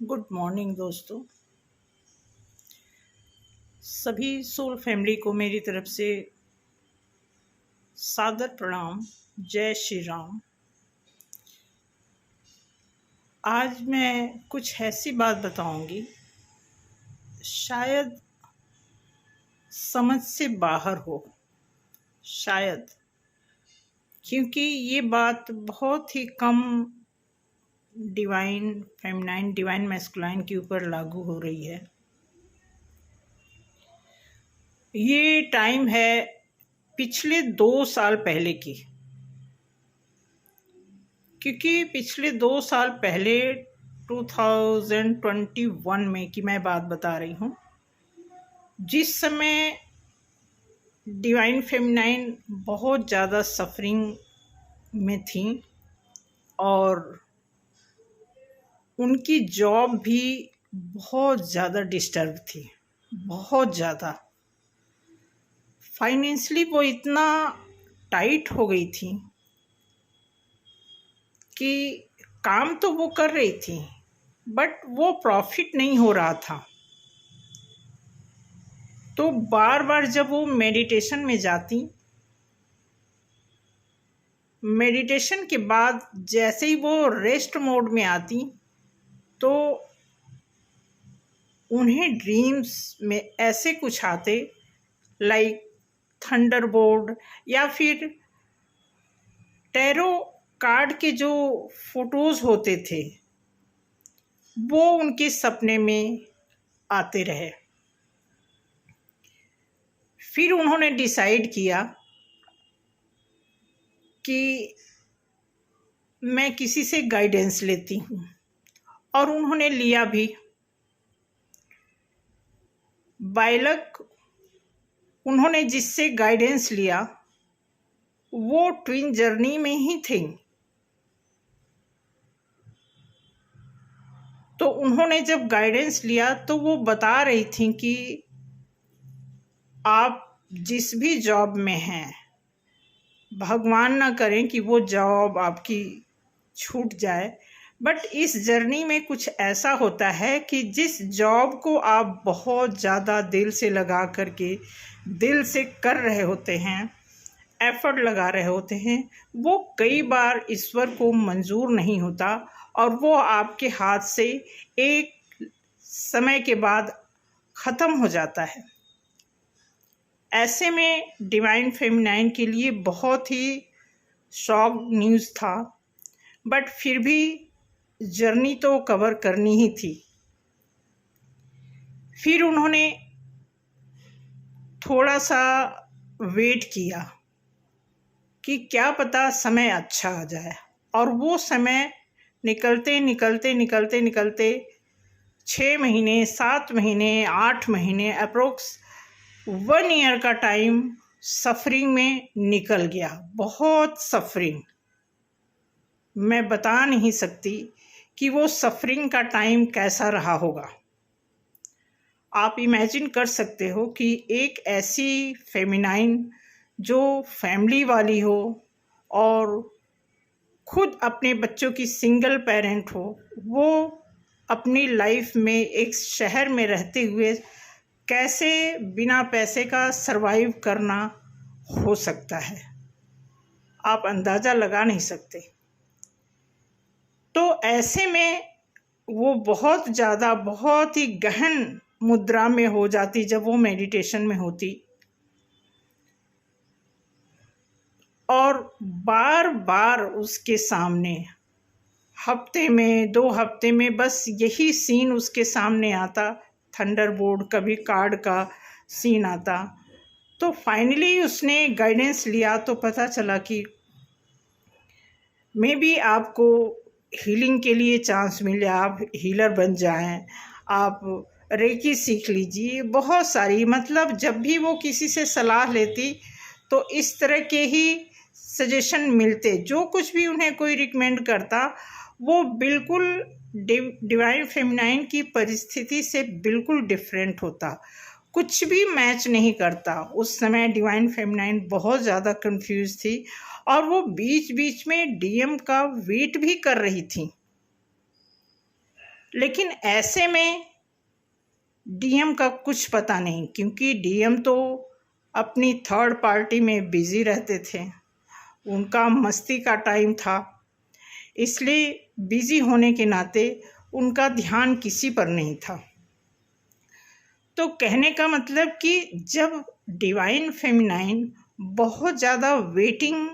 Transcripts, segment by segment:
Good morning दोस्तों। सभी soul family को मेरी तरफ से सादर प्रणाम। जय श्री राम। आज मैं कुछ ऐसी बात बताऊंगी शायद समझ से बाहर हो, शायद, क्योंकि ये बात बहुत ही कम डिवाइन फेमिनाइन डिवाइन मैस्कुलाइन के ऊपर लागू हो रही है। ये टाइम है पिछले 2 साल पहले की, क्योंकि पिछले 2 साल पहले 2021 में की मैं बात बता रही हूँ, जिस समय डिवाइन फेमिनाइन बहुत ज़्यादा सफरिंग में थी और उनकी जॉब भी बहुत ज़्यादा डिस्टर्ब थी, बहुत ज़्यादा। फाइनेंशियली वो इतना टाइट हो गई थी कि काम तो वो कर रही थी बट वो प्रॉफिट नहीं हो रहा था। तो बार बार जब वो मेडिटेशन में जाती, मेडिटेशन के बाद जैसे ही वो रेस्ट मोड में आती तो उन्हें ड्रीम्स में ऐसे कुछ आते, लाइक थंडरबोल्ट या फिर टैरो कार्ड के जो फोटोज होते थे वो उनके सपने में आते रहे। फिर उन्होंने डिसाइड किया कि मैं किसी से गाइडेंस लेती हूँ, और उन्होंने लिया भी। बाइलक उन्होंने जिससे गाइडेंस लिया वो ट्विन जर्नी में ही थे। तो उन्होंने जब गाइडेंस लिया तो वो बता रही थी कि आप जिस भी जॉब में हैं, भगवान ना करें कि वो जॉब आपकी छूट जाए, बट इस जर्नी में कुछ ऐसा होता है कि जिस जॉब को आप बहुत ज़्यादा दिल से लगा करके दिल से कर रहे होते हैं, एफर्ट लगा रहे होते हैं, वो कई बार ईश्वर को मंजूर नहीं होता और वो आपके हाथ से एक समय के बाद ख़त्म हो जाता है। ऐसे में डिवाइन फेमिनाइन के लिए बहुत ही शॉक न्यूज़ था, बट फिर भी जर्नी तो कवर करनी ही थी। फिर उन्होंने थोड़ा सा वेट किया कि क्या पता समय अच्छा आ जाए, और वो समय निकलते निकलते निकलते निकलते 6 महीने, 7 महीने, 8 महीने, अप्रोक्स 1 ईयर का टाइम सफरिंग में निकल गया। बहुत सफरिंग, मैं बता नहीं सकती कि वो सफरिंग का टाइम कैसा रहा होगा। आप इमेजिन कर सकते हो कि एक ऐसी फेमिनाइन जो फैमिली वाली हो और खुद अपने बच्चों की सिंगल पेरेंट हो, वो अपनी लाइफ में एक शहर में रहते हुए कैसे बिना पैसे का सरवाइव करना हो सकता है, आप अंदाज़ा लगा नहीं सकते। तो ऐसे में वो बहुत ज़्यादा, बहुत ही गहन मुद्रा में हो जाती जब वो मेडिटेशन में होती, और बार बार उसके सामने हफ्ते में, 2 हफ्ते में बस यही सीन उसके सामने आता, थंडरबोल्ट, कभी कार्ड का सीन आता। तो फाइनली उसने गाइडेंस लिया तो पता चला कि मे बी आपको हीलिंग के लिए चांस मिले, आप हीलर बन जाएं, आप रेकी सीख लीजिए, बहुत सारी, मतलब जब भी वो किसी से सलाह लेती तो इस तरह के ही सजेशन मिलते। जो कुछ भी उन्हें कोई रिकमेंड करता वो बिल्कुल डिवाइन फेमिनाइन की परिस्थिति से बिल्कुल डिफरेंट होता, कुछ भी मैच नहीं करता। उस समय डिवाइन फेमिनाइन बहुत ज़्यादा कंफ्यूज थी और वो बीच बीच में डीएम का वेट भी कर रही थी। लेकिन ऐसे में डीएम का कुछ पता नहीं, क्योंकि डीएम तो अपनी थर्ड पार्टी में बिजी रहते थे, उनका मस्ती का टाइम था, इसलिए बिजी होने के नाते उनका ध्यान किसी पर नहीं था। तो कहने का मतलब कि जब डिवाइन फेमिनाइन बहुत ज़्यादा वेटिंग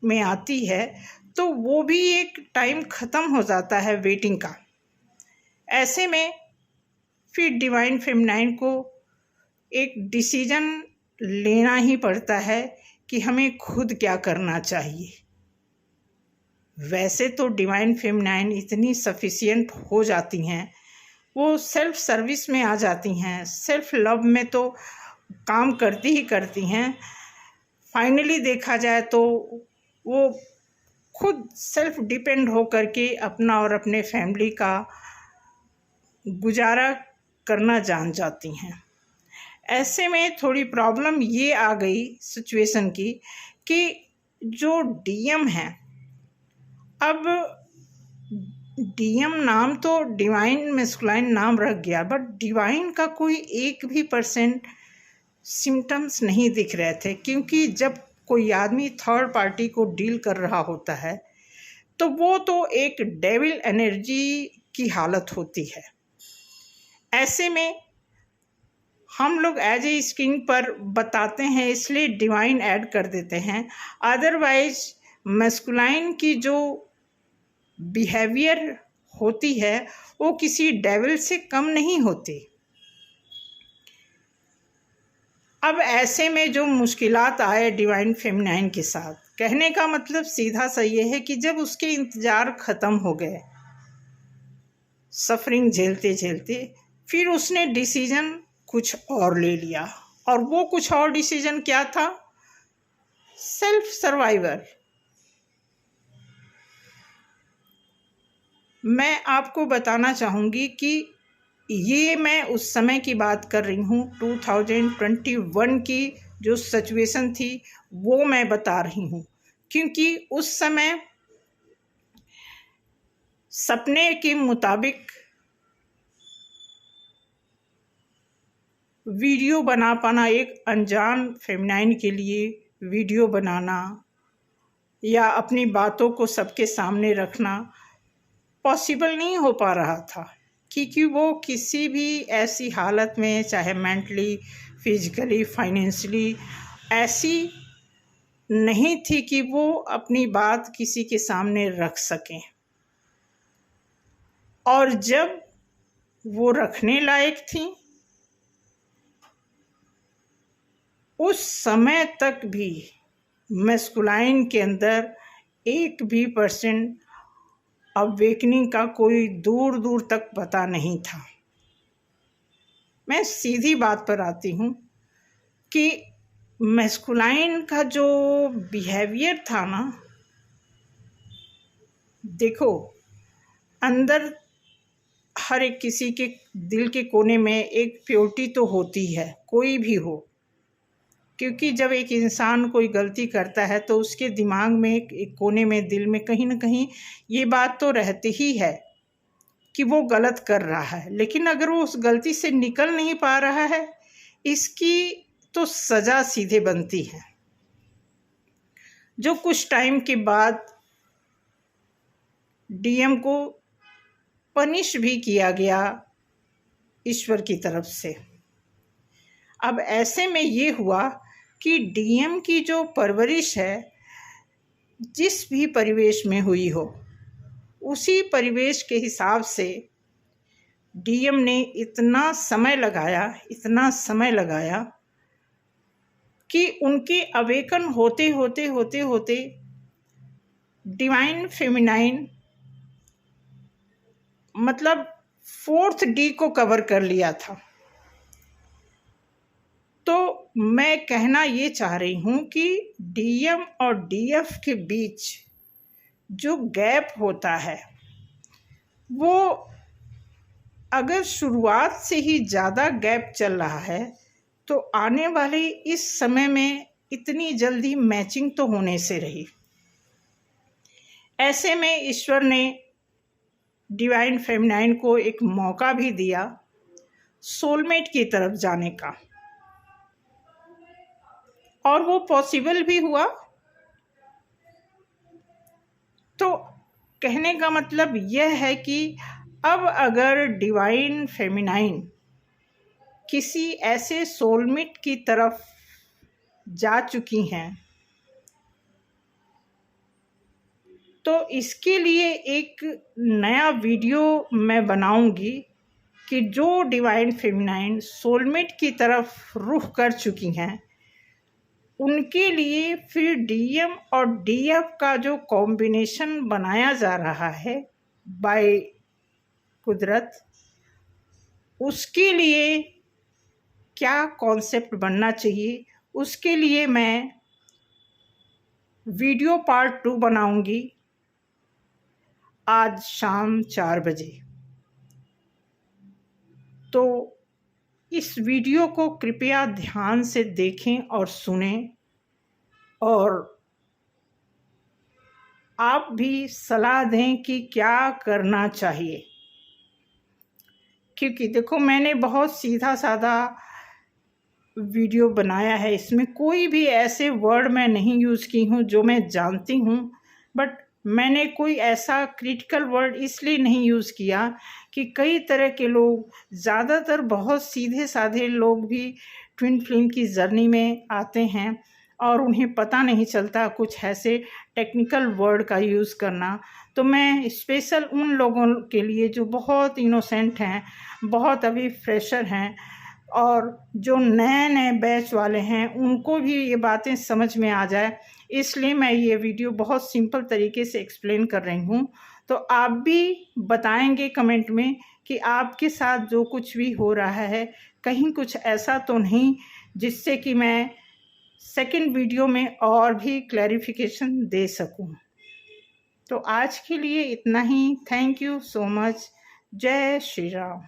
में आती है तो वो भी एक टाइम ख़त्म हो जाता है वेटिंग का। ऐसे में फिर डिवाइन फेमिनाइन को एक डिसीजन लेना ही पड़ता है कि हमें खुद क्या करना चाहिए। वैसे तो डिवाइन फेमिनाइन इतनी सफिशिएंट हो जाती हैं, वो सेल्फ सर्विस में आ जाती हैं, सेल्फ लव में तो काम करती ही करती हैं। फाइनली देखा जाए तो वो खुद सेल्फ डिपेंड हो करके अपना और अपने फैमिली का गुजारा करना जान जाती हैं। ऐसे में थोड़ी प्रॉब्लम ये आ गई सिचुएशन की कि जो डीएम है, अब डीएम नाम तो डिवाइन मैस्कुलाइन नाम रख गया, बट डिवाइन का कोई 1% सिम्टम्स नहीं दिख रहे थे, क्योंकि जब कोई आदमी थर्ड पार्टी को डील कर रहा होता है तो वो तो एक डेविल एनर्जी की हालत होती है। ऐसे में हम लोग एज ए स्क्रीन पर बताते हैं, इसलिए डिवाइन ऐड कर देते हैं। अदरवाइज मैस्कुलाइन की जो बिहेवियर होती है वो किसी डेविल से कम नहीं होती। अब ऐसे में जो मुश्किलात आए डिवाइन फेमिनाइन के साथ, कहने का मतलब सीधा सा ये है कि जब उसके इंतज़ार ख़त्म हो गए सफरिंग झेलते झेलते, फिर उसने डिसीजन कुछ और ले लिया। और वो कुछ और डिसीजन क्या था? Self survivor. मैं आपको बताना चाहूँगी कि ये मैं उस समय की बात कर रही हूँ, 2021 की जो सिचुएशन थी वो मैं बता रही हूँ, क्योंकि उस समय सपने के मुताबिक वीडियो बना पाना, एक अनजान फेमिनाइन के लिए वीडियो बनाना या अपनी बातों को सबके सामने रखना पॉसिबल नहीं हो पा रहा था, क्योंकि वो किसी भी ऐसी हालत में, चाहे मेंटली, फिजिकली, फाइनेंशियली ऐसी नहीं थी कि वो अपनी बात किसी के सामने रख सकें। और जब वो रखने लायक थी, उस समय तक भी मैस्कुलाइन के अंदर 1% अवेकनिंग का कोई दूर दूर तक पता नहीं था। मैं सीधी बात पर आती हूँ कि मैस्कुलाइन का जो बिहेवियर था ना, देखो अंदर हर एक किसी के दिल के कोने में एक प्योरिटी तो होती है, कोई भी हो, क्योंकि जब एक इंसान कोई गलती करता है तो उसके दिमाग में एक कोने में, दिल में कहीं ना कहीं ये बात तो रहती ही है कि वो गलत कर रहा है। लेकिन अगर वो उस गलती से निकल नहीं पा रहा है, इसकी तो सज़ा सीधे बनती है, जो कुछ टाइम के बाद डीएम को पनिश भी किया गया ईश्वर की तरफ से। अब ऐसे में ये हुआ कि डीएम की जो परवरिश है, जिस भी परिवेश में हुई हो, उसी परिवेश के हिसाब से डीएम ने इतना समय लगाया कि उनके अवेकन होते होते डिवाइन फेमिनाइन मतलब 4th D को कवर कर लिया था। तो मैं कहना ये चाह रही हूँ कि डीएम और डीएफ के बीच जो गैप होता है, वो अगर शुरुआत से ही ज़्यादा गैप चल रहा है तो आने वाले इस समय में इतनी जल्दी मैचिंग तो होने से रही। ऐसे में ईश्वर ने डिवाइन फेमिनाइन को एक मौका भी दिया सोलमेट की तरफ जाने का, और वो पॉसिबल भी हुआ। तो कहने का मतलब यह है कि अब अगर डिवाइन फेमिनाइन किसी ऐसे सोलमेट की तरफ जा चुकी हैं तो इसके लिए एक नया वीडियो मैं बनाऊंगी कि जो डिवाइन फेमिनाइन सोलमेट की तरफ रुख कर चुकी हैं उनके लिए फिर डीएम और डीएफ का जो कॉम्बिनेशन बनाया जा रहा है बाय कुदरत, उसके लिए क्या कॉन्सेप्ट बनना चाहिए, उसके लिए मैं वीडियो पार्ट 2 बनाऊंगी आज शाम 4 बजे। तो इस वीडियो को कृपया ध्यान से देखें और सुनें, और आप भी सलाह दें कि क्या करना चाहिए। क्योंकि देखो, मैंने बहुत सीधा साधा वीडियो बनाया है, इसमें कोई भी ऐसे वर्ड मैं नहीं यूज़ की हूँ जो मैं जानती हूँ, बट मैंने कोई ऐसा क्रिटिकल वर्ड इसलिए नहीं यूज़ किया कि कई तरह के लोग, ज़्यादातर बहुत सीधे साधे लोग भी ट्विन फ्लेम की जर्नी में आते हैं और उन्हें पता नहीं चलता कुछ ऐसे टेक्निकल वर्ड का यूज़ करना। तो मैं स्पेशल उन लोगों के लिए जो बहुत इनोसेंट हैं, बहुत अभी फ्रेशर हैं, और जो नए नए बैच वाले हैं उनको भी ये बातें समझ में आ जाए, इसलिए मैं ये वीडियो बहुत सिंपल तरीके से एक्सप्लेन कर रही हूँ। तो आप भी बताएंगे कमेंट में कि आपके साथ जो कुछ भी हो रहा है कहीं कुछ ऐसा तो नहीं जिससे कि मैं सेकंड वीडियो में और भी क्लैरिफिकेशन दे सकूं। तो आज के लिए इतना ही। Thank you so much. जय श्री राम।